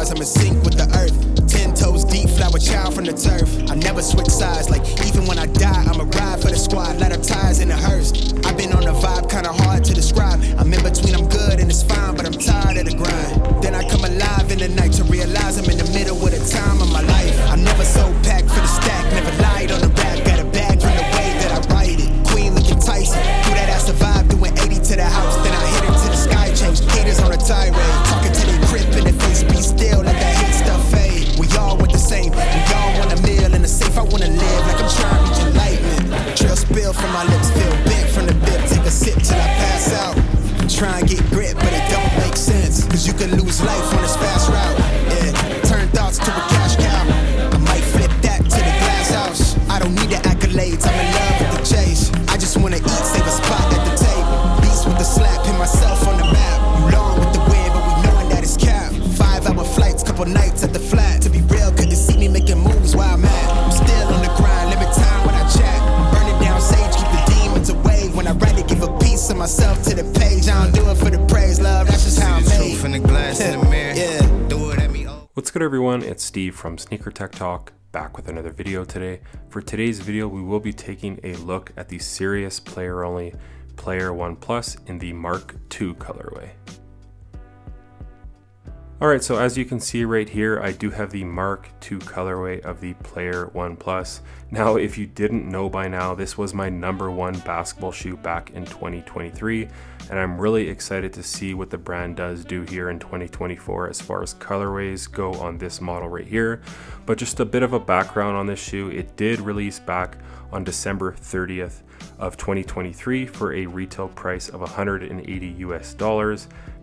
realize I'm in sync with the earth. 10 toes deep, flower child from the turf. I never switch sides, like even when I die, I'ma ride for the squad, light up tires in the hearse. I've been on the vibe, kinda hard to describe. I'm in between, I'm good and it's fine, but I'm tired of the grind. Then I come alive in the night to realize I'm in the middle of the time of my life. I'm never so packed for the stack, never lied on the rap. Got a bag from the way that I write it. Queen looking Tyson, threw that ass survive, doing 80 to the house. Then I hit it to the sky, changed haters on a tirade. Talking to their grip in the face, be still, let that hate stuff fade. We all want the same, we all want a meal in the safe. I wanna live like I'm trying to reach enlightenment. Trail spill from my lips, feel bent from the bib. Take a sip till I pass out. Try and get grit, but it don't make sense. Cause you can lose life on this fast route. Yeah, turn thoughts to a cash cow. I might flip that to the glass house. I don't need the accolades, I'm in love with the chase. I just wanna eat, save a spot at the table. Beats with the slap, pin myself on the map. You long with the wind, but we knowing that it's cap. 5-hour flights, couple nights at the flat. To be real, couldn't see me making moves while I'm at. I'm still on the grind, limit time when I chat. I'm burning down sage, keep the demons away. When I write it, give a piece of myself to the page. I don't do it for the praise, love, that's just how I'm made. From the glass in the mirror, yeah. Do it at me. What's good, everyone? It's Steve from SnkrTechTalk, back with another video today. For today's video, we will be taking a look at the Serious Player Only Player 1 Plus in the Mark II colorway. Alright, so as you can see right here, I do have the Mark II colorway of the Player 1 Plus. Now, if you didn't know by now, this was my #1 basketball shoe back in 2023, and I'm really excited to see what the brand does do here in 2024 as far as colorways go on this model right here. But just a bit of a background on this shoe, it did release back on December 30th of 2023 for a retail price of $180 US.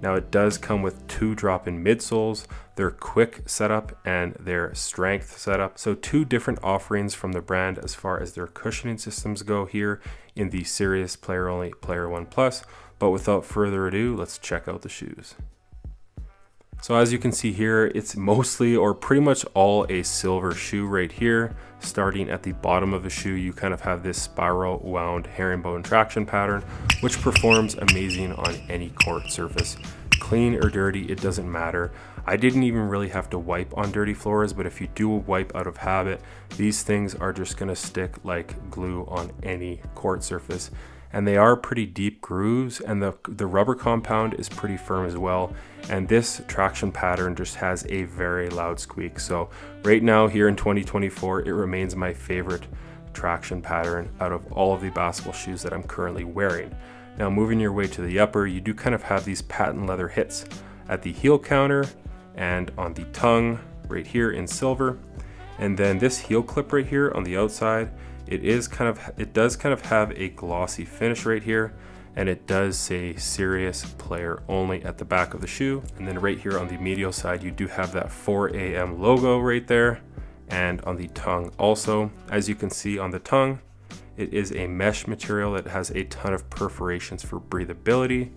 Now it does come with 2 drop-in midsoles, their quick setup and their strength setup. So 2 different offerings from the brand as far as their cushioning systems go here in the Serious Player Only Player 1 Plus. But without further ado, let's check out the shoes. So as you can see here, it's mostly or pretty much all a silver shoe right here. Starting at the bottom of the shoe, you kind of have this spiral wound herringbone traction pattern, which performs amazing on any court surface. Clean or dirty, it doesn't matter. I didn't even really have to wipe on dirty floors, but if you do wipe out of habit, these things are just gonna stick like glue on any court surface. And they are pretty deep grooves, and the rubber compound is pretty firm as well. And this traction pattern just has a very loud squeak. So right now here in 2024, it remains my favorite traction pattern out of all of the basketball shoes that I'm currently wearing. Now moving your way to the upper, you do kind of have these patent leather hits at the heel counter and on the tongue right here in silver. And then this heel clip right here on the outside, it does kind of have a glossy finish right here, and it does say Serious Player Only at the back of the shoe. And then right here on the medial side, you do have that 4 AM logo right there, and on the tongue also. As you can see on the tongue, it is a mesh material that has a ton of perforations for breathability.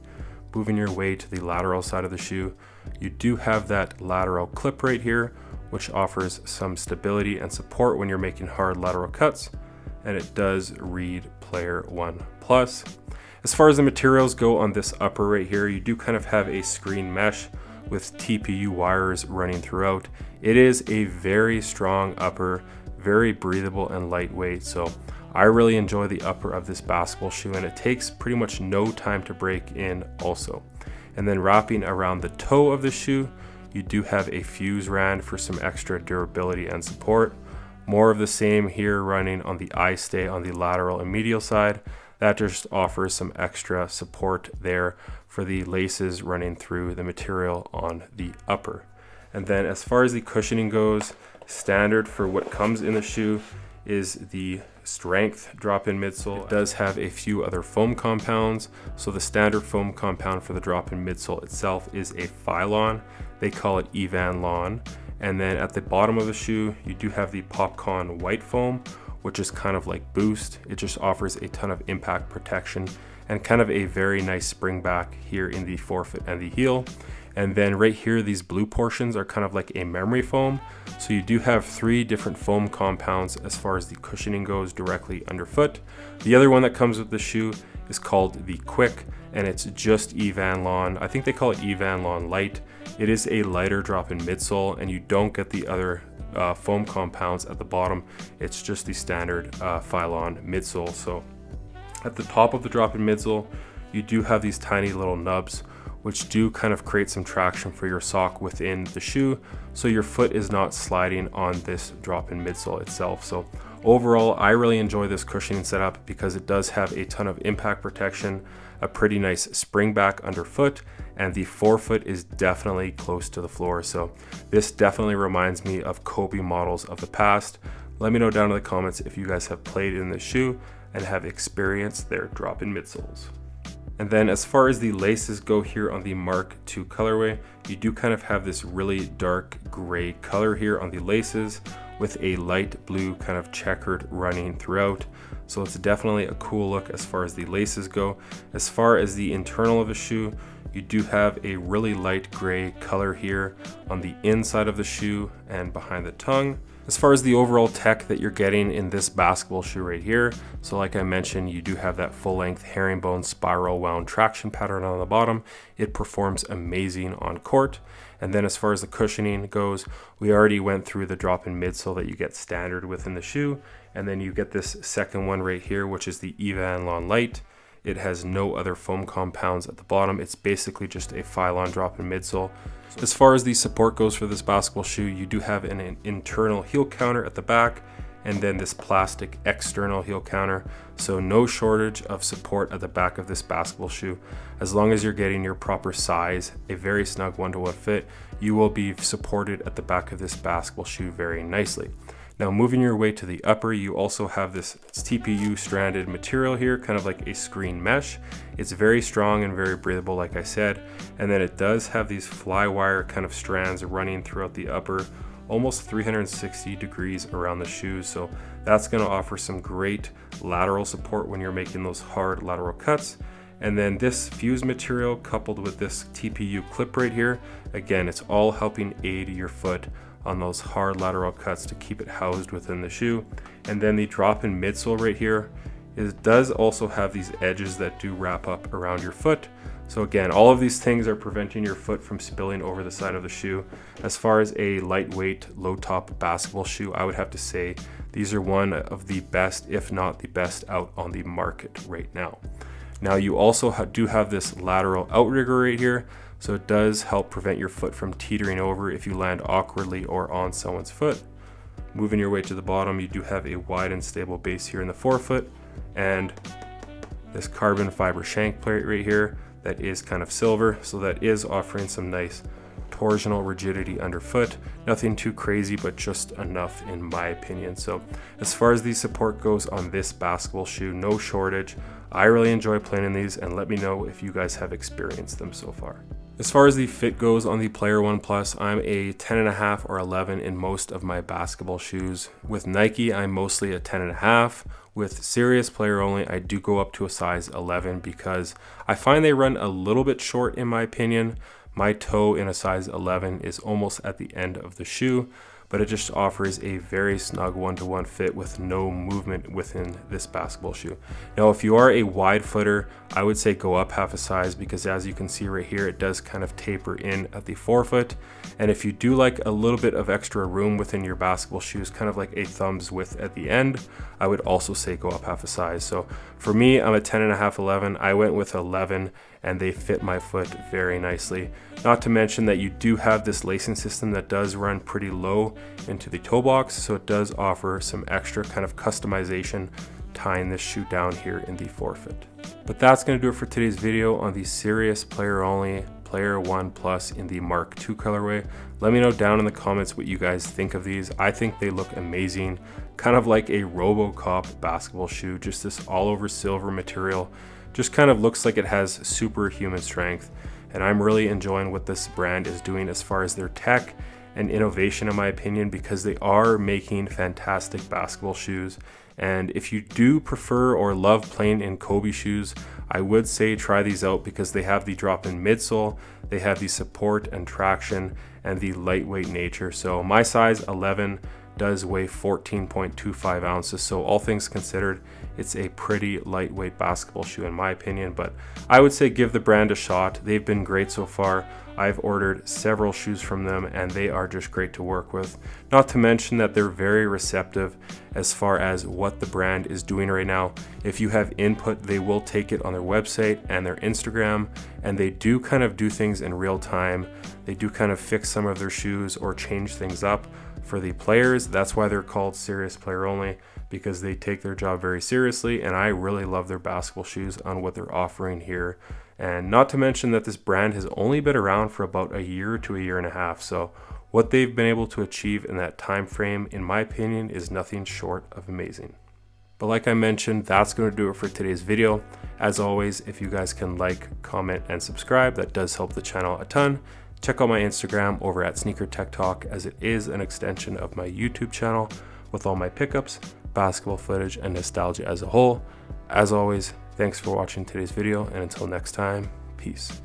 Moving your way to the lateral side of the shoe, you do have that lateral clip right here, which offers some stability and support when you're making hard lateral cuts. And it does read Player 1 Plus. As far as the materials go on this upper right here, you do kind of have a screen mesh with TPU wires running throughout. It is a very strong upper, very breathable and lightweight. So I really enjoy the upper of this basketball shoe, and it takes pretty much no time to break in also. And then wrapping around the toe of the shoe, you do have a fuse rand for some extra durability and support. More of the same here running on the eye stay on the lateral and medial side. That just offers some extra support there for the laces running through the material on the upper. And then as far as the cushioning goes, standard for what comes in the shoe is the strength drop-in midsole. It does have a few other foam compounds. So the standard foam compound for the drop-in midsole itself is a Phylon. They call it Evan Lawn. And then at the bottom of the shoe, you do have the Popcorn white foam, which is kind of like Boost. It just offers a ton of impact protection and kind of a very nice spring back here in the forefoot and the heel. And then right here, these blue portions are kind of like a memory foam. So you do have 3 different foam compounds as far as the cushioning goes directly underfoot. The other one that comes with the shoe is called the Quick, and it's just Evan Lawn. I think they call it Evan Lawn Light. It is a lighter drop-in midsole, and you don't get the other foam compounds at the bottom. It's just the standard Phylon midsole. So at the top of the drop-in midsole, you do have these tiny little nubs, which do kind of create some traction for your sock within the shoe, so your foot is not sliding on this drop-in midsole itself. So overall, I really enjoy this cushioning setup because it does have a ton of impact protection, a pretty nice spring back underfoot, and the forefoot is definitely close to the floor. So this definitely reminds me of Kobe models of the past. Let me know down in the comments if you guys have played in this shoe and have experienced their drop-in midsoles. And then as far as the laces go here on the Mark II colorway, you do kind of have this really dark gray color here on the laces with a light blue kind of checkered running throughout. So it's definitely a cool look as far as the laces go. As far as the internal of the shoe, you do have a really light gray color here on the inside of the shoe and behind the tongue. As far as the overall tech that you're getting in this basketball shoe right here, so like I mentioned, you do have that full length herringbone spiral wound traction pattern on the bottom. It performs amazing on court. And then as far as the cushioning goes, we already went through the drop-in midsole that you get standard within the shoe. And then you get this second one right here, which is the Evan Lawn Light. It has no other foam compounds at the bottom. It's basically just a Phylon drop-in midsole. As far as the support goes for this basketball shoe, you do have an internal heel counter at the back, and then this plastic external heel counter. So no shortage of support at the back of this basketball shoe. As long as you're getting your proper size, a very snug 1-to-1 fit, you will be supported at the back of this basketball shoe very nicely. Now moving your way to the upper, you also have this TPU stranded material here, kind of like a screen mesh. It's very strong and very breathable, like I said. And then it does have these fly wire kind of strands running throughout the upper, almost 360 degrees around the shoes. So that's gonna offer some great lateral support when you're making those hard lateral cuts. And then this fuse material coupled with this TPU clip right here, again, it's all helping aid your foot on those hard lateral cuts to keep it housed within the shoe. And then the drop-in midsole right here, it does also have these edges that do wrap up around your foot. So again, all of these things are preventing your foot from spilling over the side of the shoe. As far as a lightweight, low-top basketball shoe, I would have to say these are one of the best, if not the best, out on the market right now. Now you also do have this lateral outrigger right here, so it does help prevent your foot from teetering over if you land awkwardly or on someone's foot. Moving your way to the bottom, you do have a wide and stable base here in the forefoot, and this carbon fiber shank plate right here that is kind of silver, so that is offering some nice torsional rigidity underfoot. Nothing too crazy, but just enough in my opinion. So as far as the support goes on this basketball shoe, no shortage. I really enjoy playing in these, and let me know if you guys have experienced them so far. As far as the fit goes on the Player 1 Plus, I'm a 10.5 or 11 in most of my basketball shoes. With Nike, I'm mostly a 10.5. With Serious Player Only, I do go up to a size 11 because I find they run a little bit short in my opinion. My toe in a size 11 is almost at the end of the shoe, but it just offers a very snug 1-to-1 fit with no movement within this basketball shoe. Now, if you are a wide footer, I would say go up half a size because as you can see right here, it does kind of taper in at the forefoot. And if you do like a little bit of extra room within your basketball shoes, kind of like a thumb's width at the end, I would also say go up half a size. So for me, I'm a 10.5, 11. I went with 11 and they fit my foot very nicely. Not to mention that you do have this lacing system that does run pretty low into the toe box, so it does offer some extra kind of customization tying this shoe down here in the forefoot. But that's going to do it for today's video on the Serious Player Only Player 1 Plus in the Mark II colorway. Let me know down in the comments what you guys think of these. I think they look amazing, kind of like a RoboCop basketball shoe, just this all over silver material. Just kind of looks like it has superhuman strength, and I'm really enjoying what this brand is doing as far as their tech and innovation in my opinion, because they are making fantastic basketball shoes. And if you do prefer or love playing in Kobe shoes, I would say try these out because they have the drop-in midsole, they have the support and traction, and the lightweight nature. So my size 11 does weigh 14.25 ounces. So all things considered, it's a pretty lightweight basketball shoe in my opinion, but I would say give the brand a shot. They've been great so far. I've ordered several shoes from them and they are just great to work with. Not to mention that they're very receptive as far as what the brand is doing right now. If you have input, they will take it on their website and their Instagram, and they do kind of do things in real time. They do kind of fix some of their shoes or change things up for the players. That's why they're called Serious Player Only, because they take their job very seriously, and I really love their basketball shoes on what they're offering here. And not to mention that this brand has only been around for about a year to a year and a half. So what they've been able to achieve in that time frame, in my opinion, is nothing short of amazing. But like I mentioned, that's going to do it for today's video. As always, if you guys can like, comment, and subscribe, that does help the channel a ton. Check out my Instagram over at SnkrTechTalk, as it is an extension of my YouTube channel with all my pickups, basketball footage, and nostalgia as a whole. As always, thanks for watching today's video, and until next time, peace.